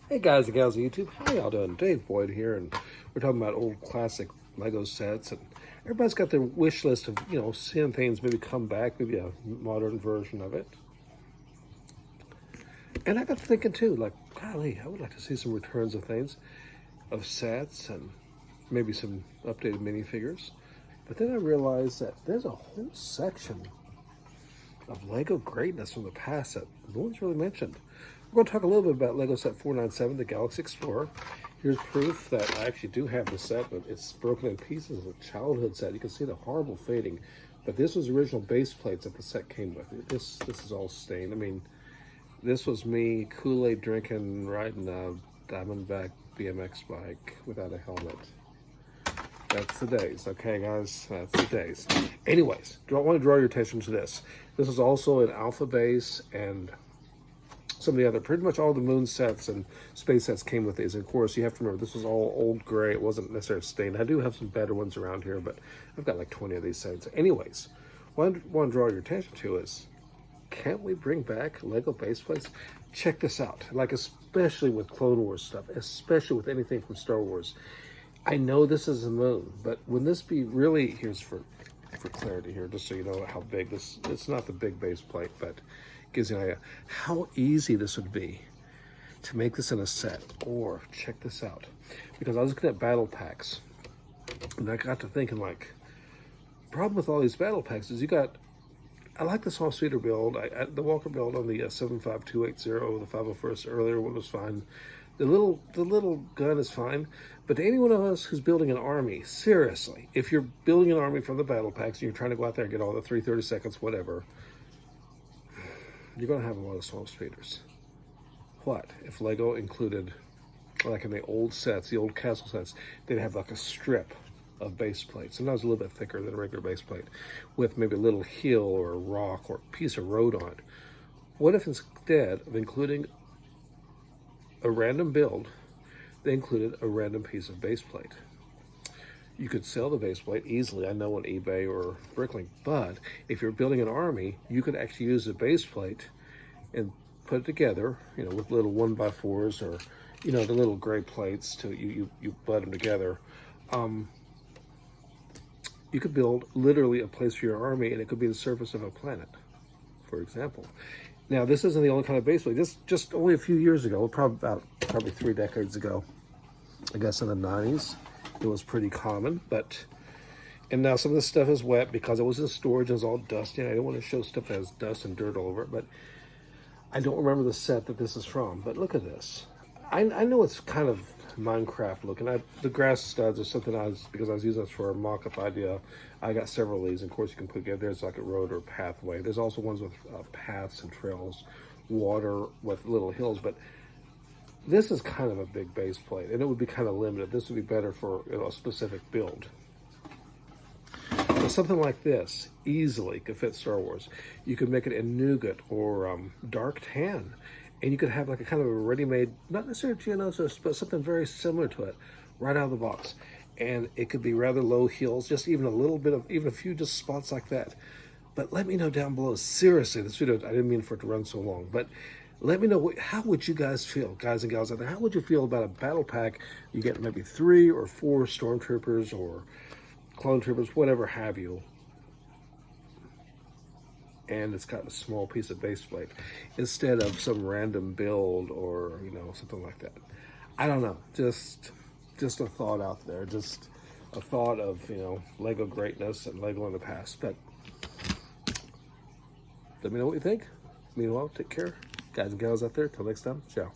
Hey guys and gals of YouTube, how y'all doing? Dave Boyd here, and we're talking about old classic Lego sets, and everybody's got their wish list of, seeing things maybe come back, maybe a modern version of it. And I got to thinking too, like, golly, I would like to see some returns of things, of sets, and maybe some updated minifigures. But then I realized that there's a whole section of Lego greatness from the past that no one's really mentioned. We're going to talk a little bit about Lego Set 497, the Galaxy Explorer. Here's proof that I actually do have the set, but it's broken in pieces. It's a childhood set. You can see the horrible fading, but this was the original base plates that the set came with. This is all stained. I mean, this was me Kool-Aid drinking, riding a Diamondback BMX bike without a helmet. That's the days, okay, guys? That's the days. Anyways, I want to draw your attention to this. This is also an Alpha base, and some of the other, pretty much all the moon sets and space sets came with these. And of course, you have to remember, this was all old gray. It wasn't necessarily stained. I do have some better ones around here, but I've got like 20 of these sets. Anyways, what I want to draw your attention to is, can't we bring back Lego base plates? Check this out. Like, especially with Clone Wars stuff, especially with anything from Star Wars. I know this is a moon, but wouldn't this be really, here's for clarity here, just so you know how big this, it's not the big base plate, but gives you an idea how easy this would be to make this in a set. Or check this out, because I was looking at battle packs and I got to thinking, like, problem with all these battle packs is I like the Swamp Speeder build, the Walker build on the 75280, the 501st earlier one was fine. The little gun is fine, but to anyone of us who's building an army, seriously, if you're building an army from the battle packs and you're trying to go out there and get all the 3/32, whatever, you're going to have a lot of Swamp Speeders. What if Lego included, like in the old sets, the old castle sets, they'd have like a strip of base plate, sometimes a little bit thicker than a regular base plate, with maybe a little hill or a rock or a piece of road on it. What if instead of including a random build, they included a random piece of base plate? You could sell the base plate easily, I know, on eBay or Bricklink, but if you're building an army, you could actually use the base plate and put it together, with little 1x4s, or, the little gray plates to you butt them together. You could build literally a place for your army, and it could be the surface of a planet, for example. Now, this isn't the only kind of base plate. This just only a few years ago, probably 3 decades ago, I guess in the 90s, it was pretty common. And now some of this stuff is wet because it was in storage and it's all dusty. And I don't want to show stuff that has dust and dirt all over it, but I don't remember the set that this is from. But look at this. I know it's kind of Minecraft looking. The grass studs are something because I was using this for a mock-up idea. I got several of these, and of course you can put together, there's like a road or pathway. There's also ones with paths and trails, water with little hills, but this is kind of a big base plate, and it would be kind of limited. This would be better for a specific build. But something like this easily could fit Star Wars. You could make it in nougat or dark tan, and you could have like a kind of a ready-made, not necessarily Geonosis, but something very similar to it right out of the box. And it could be rather low heels, just even a few just spots like that. But let me know down below. Seriously, this video, I didn't mean for it to run so long, but let me know, how would you guys feel, guys and gals out there? How would you feel about a battle pack? You get maybe 3 or 4 stormtroopers or clone troopers, whatever have you, and it's got a small piece of base plate instead of some random build or something like that. I don't know, just a thought out there, just a thought of Lego greatness and Lego in the past. But let me know what you think. Meanwhile, take care, guys and gals out there. Till next time, ciao.